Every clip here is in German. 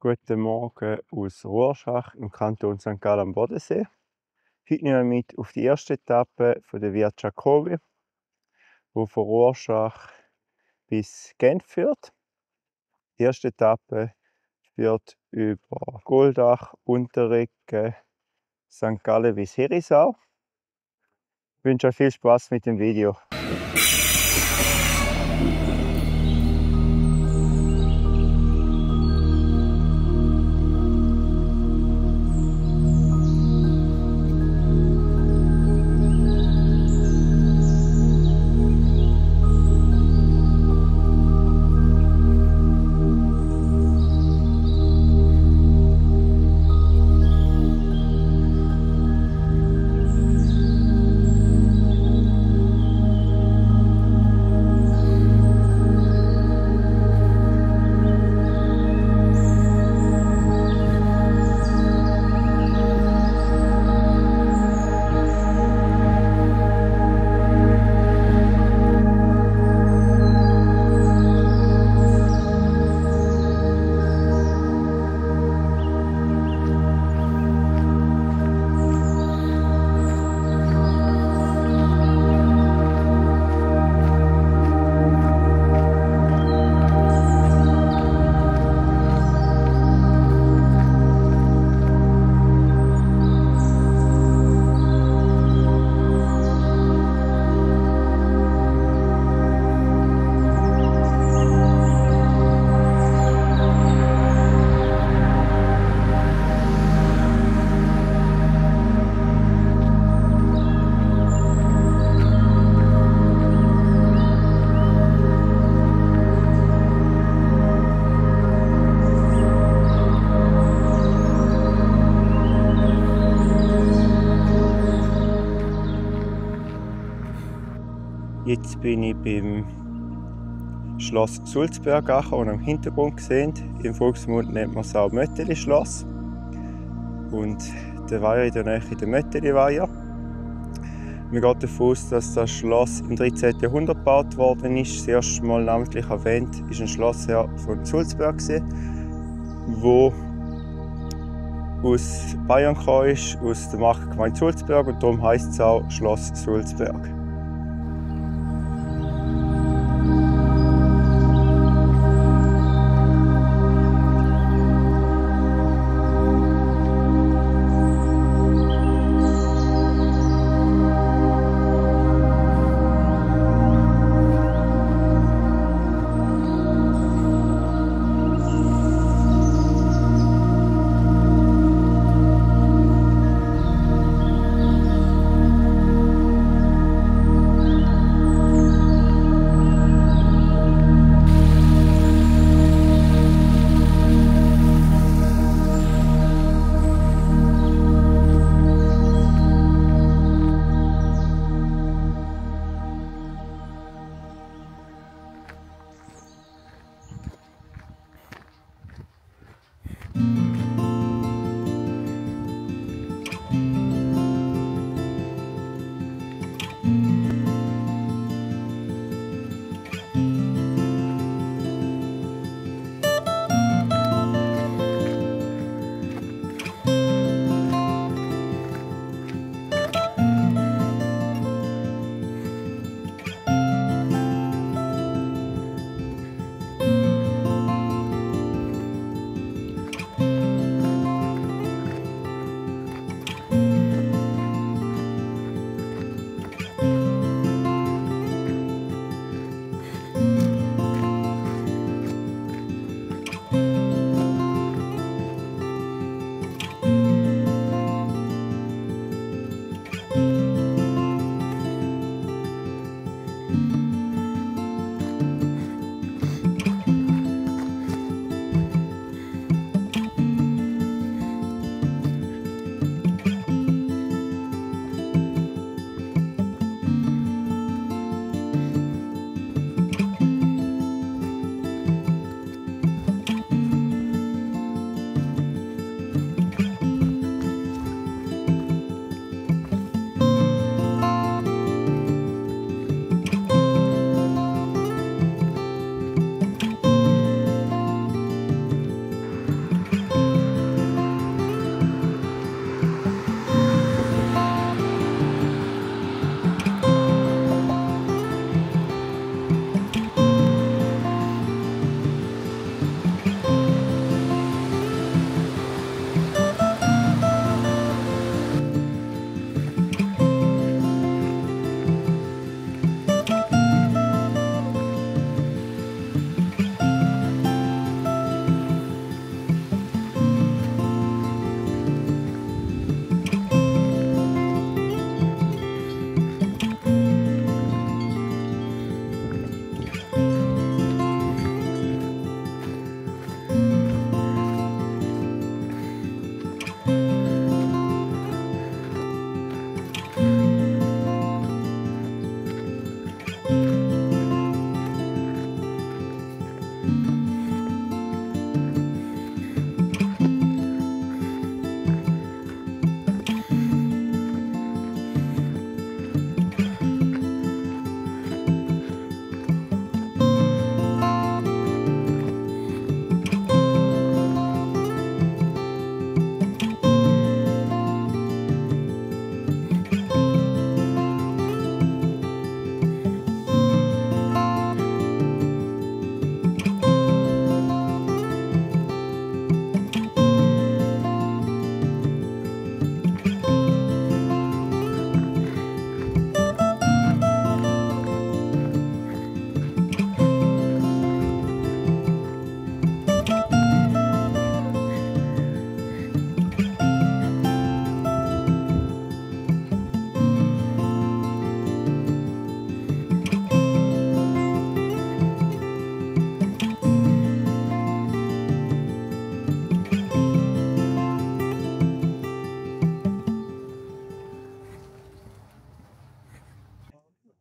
Guten Morgen aus Rorschach im Kanton St. Gallen am Bodensee. Heute nehmen wir mit auf die erste Etappe von der Via Giacobi, die von Rorschach bis Genf führt. Die erste Etappe führt über Goldach, Unterreggen, St. Gallen bis Herisau. Ich wünsche euch viel Spaß mit dem Video. Jetzt bin ich beim Schloss Sulzberg angekommen, und am Hintergrund gesehen. Im Volksmund nennt man es auch Mötteli-Schloss. Und der Weiher in der Nähe der Mötteli-Weiher. Man geht davon aus, dass das Schloss im 13. Jahrhundert gebaut worden ist. Das erste Mal namentlich erwähnt ist ein Schlossherr von Sulzberg, der aus Bayern kam, aus der Marktgemeinde Sulzberg, und darum heisst es auch Schloss Sulzberg.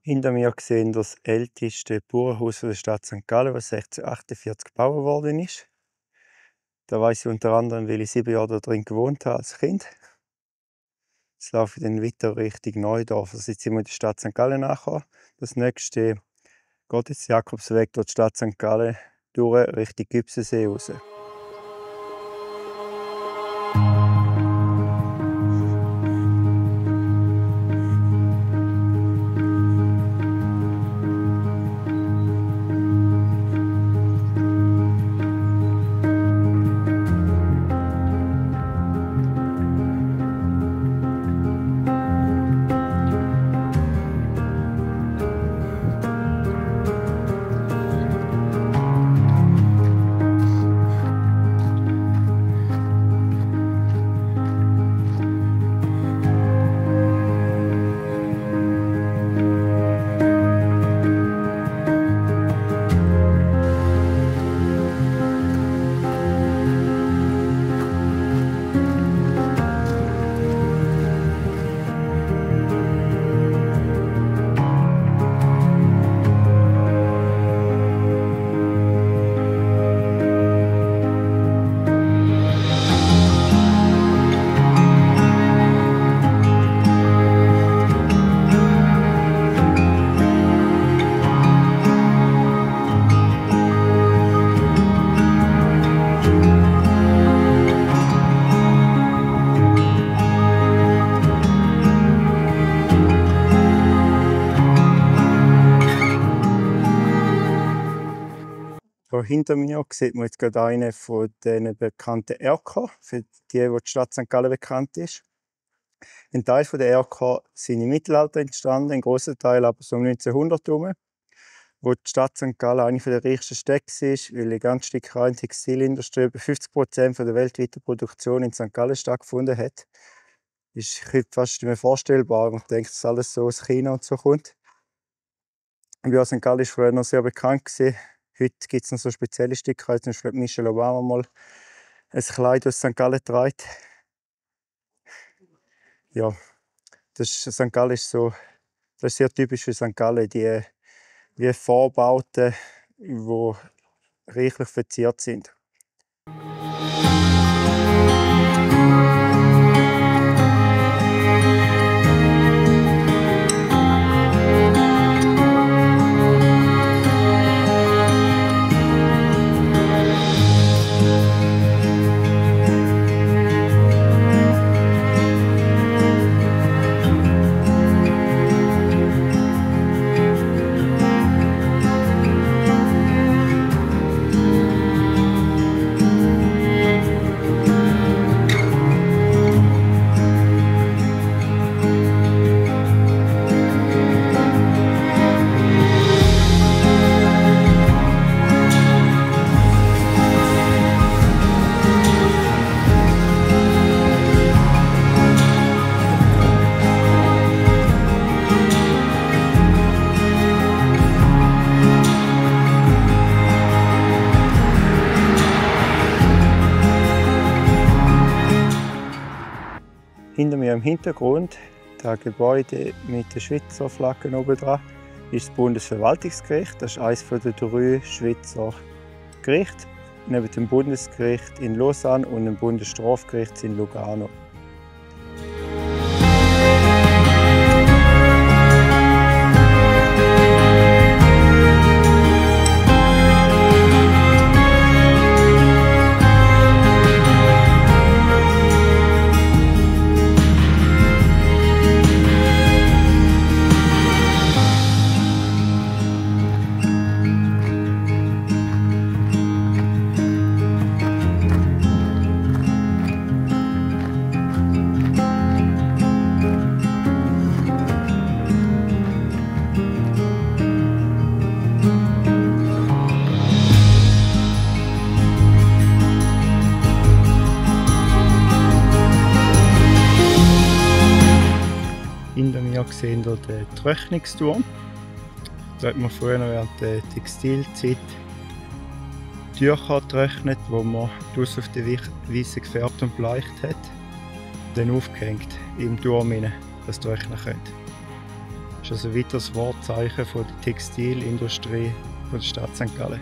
Hinter mir sehen wir das älteste Bauernhaus der Stadt St. Gallen, das 1648 gebaut worden ist. Da weiss ich unter anderem, weil ich 7 Jahre da drin gewohnt habe als Kind. Jetzt laufe ich dann weiter Richtung Neudorf. Also jetzt sind wir in der Stadt St. Gallen angekommen. Das nächste geht jetzt Jakobsweg durch die Stadt St. Gallen durch Richtung Gübsensee raus. Hier hinter mir sieht man jetzt gerade einen von den bekannten Erker, für die die Stadt St. Gallen bekannt ist. Ein Teil der Erker sind im Mittelalter entstanden, ein grosser Teil aber so um 1900 herum, wo die Stadt St. Gallen eine der reichsten Städte ist, weil die ganze Stickerei und Textilindustrie über 50% der weltweiten Produktion in St. Gallen stattgefunden hat. Ist heute fast nicht mehr vorstellbar. Man denkt, dass alles so aus China und so kommt. Und ja, St. Gallen war früher noch sehr bekannt gewesen. Heute gibt es noch so spezielle Stickerei, zum Beispiel Michelle Obama mal ein Kleid aus St. Gallen trägt. Ja, St. Gallen ist so, das ist sehr typisch für St. Gallen, die Vorbauten, die reichlich verziert sind. Hinter mir im Hintergrund, das Gebäude mit der Schweizer Flagge oben dran, ist das Bundesverwaltungsgericht. Das ist eines der 3 Schweizer Gerichte, neben dem Bundesgericht in Lausanne und dem Bundesstrafgericht in Lugano. Hinter mir sehen wir den Trocknungsturm. Da hat man früher während der Textilzeit Tücher getrocknet, die man draussen auf der Wiese gefärbt und bleicht hat. Dann aufgehängt im Turm rein, dass es trocknen könnte. Das Das ist ein weiteres Wahrzeichen von der Textilindustrie von der Stadt St. Gallen.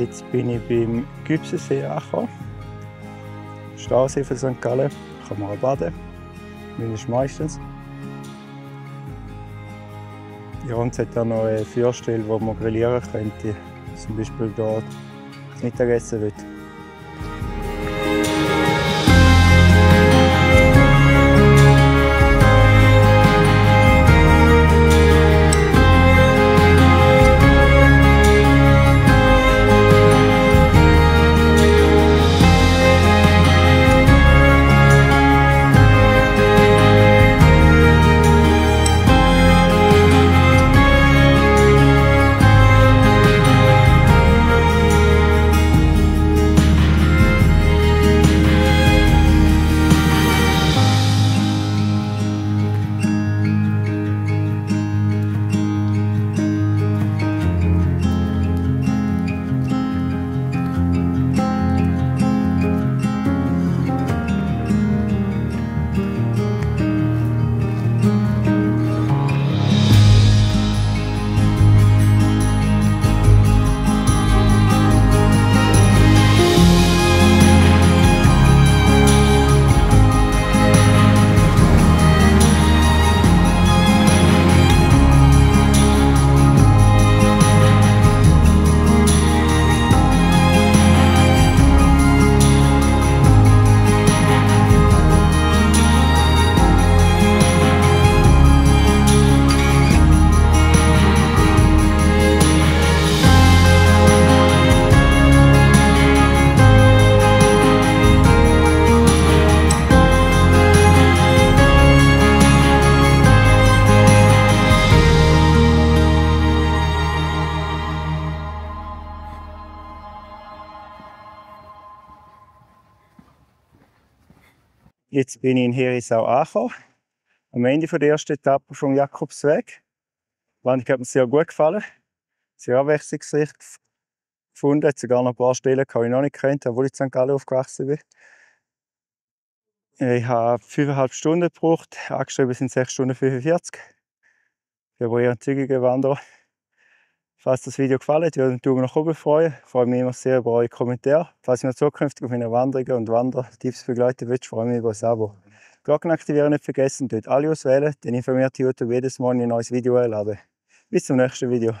Jetzt bin ich beim Gübsensee angekommen. Stausee von St. Gallen. Kann man auch baden. Mindestens meistens. Ja, und es hat auch noch eine Feuerstelle, wo man grillieren könnte. Zum Beispiel dort das Mittagessen wird. Jetzt bin ich in Herisau angekommen, am Ende der ersten Etappe vom Jakobsweg. Die Wanderung hat mir sehr gut gefallen, sehr abwechslungsreich. gefunden. Es hat sogar noch ein paar Stellen, die ich noch nicht kennt, obwohl ich in St. Gallen aufgewachsen bin. Ich habe 5,5 Stunden gebraucht, angeschrieben sind 6 Stunden 45. Ich bin eher ein zügiger Wanderer. Falls das Video gefallen hat, würde ich mich nach oben freuen. Ich freue mich immer sehr über eure Kommentare. Falls ihr mich zukünftig auf meinen Wanderungen und Wandertipps begleiten wollt, freue ich mich über ein Abo. Glocken aktivieren nicht vergessen, dort alle auswählen, dann informiert YouTube jedes Mal, wenn ich ein neues Video hochlade. Bis zum nächsten Video.